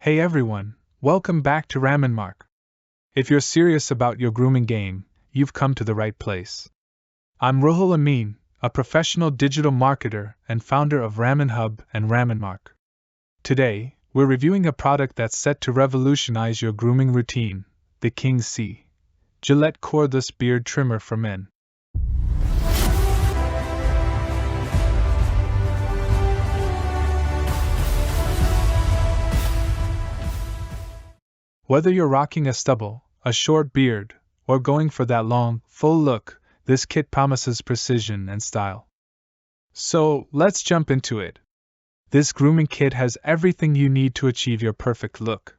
Hey everyone, welcome back to RAMINMARK. If you're serious about your grooming game, you've come to the right place. I'm Ruhul Amin, a professional digital marketer and founder of RAMINHUB and RAMINMARK. Today, we're reviewing a product that's set to revolutionize your grooming routine, the King C. Gillette Cordless Beard Trimmer for Men. Whether you're rocking a stubble, a short beard, or going for that long, full look, this kit promises precision and style. So, let's jump into it. This grooming kit has everything you need to achieve your perfect look.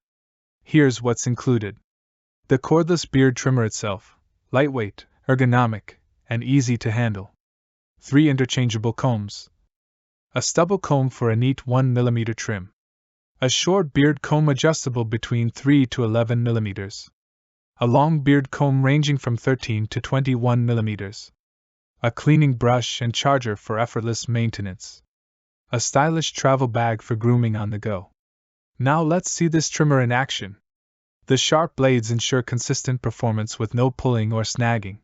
Here's what's included. The cordless beard trimmer itself, lightweight, ergonomic, and easy to handle. 3 interchangeable combs. A stubble comb for a neat 1mm trim. A short beard comb adjustable between 3 to 11 mm. A long beard comb ranging from 13 to 21 mm. A cleaning brush and charger for effortless maintenance. A stylish travel bag for grooming on the go. Now let's see this trimmer in action. The sharp blades ensure consistent performance with no pulling or snagging.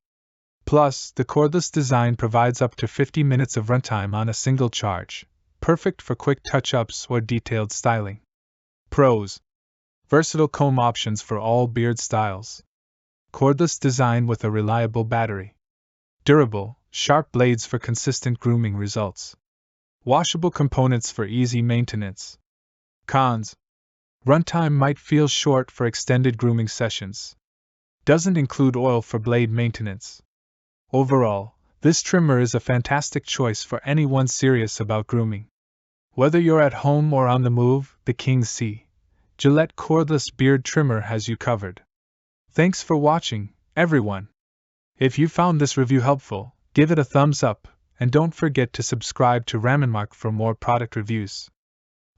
Plus, the cordless design provides up to 50 minutes of runtime on a single charge, perfect for quick touch-ups or detailed styling. Pros: versatile comb options for all beard styles. Cordless design with a reliable battery. Durable, sharp blades for consistent grooming results. Washable components for easy maintenance. Cons: runtime might feel short for extended grooming sessions. Doesn't include oil for blade maintenance. Overall, this trimmer is a fantastic choice for anyone serious about grooming. Whether you're at home or on the move, the King C. Gillette Cordless Beard Trimmer has you covered. Thanks for watching, everyone. If you found this review helpful, give it a thumbs up, and don't forget to subscribe to RAMINMARK for more product reviews.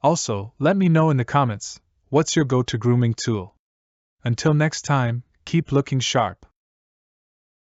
Also, let me know in the comments, what's your go-to grooming tool? Until next time, keep looking sharp.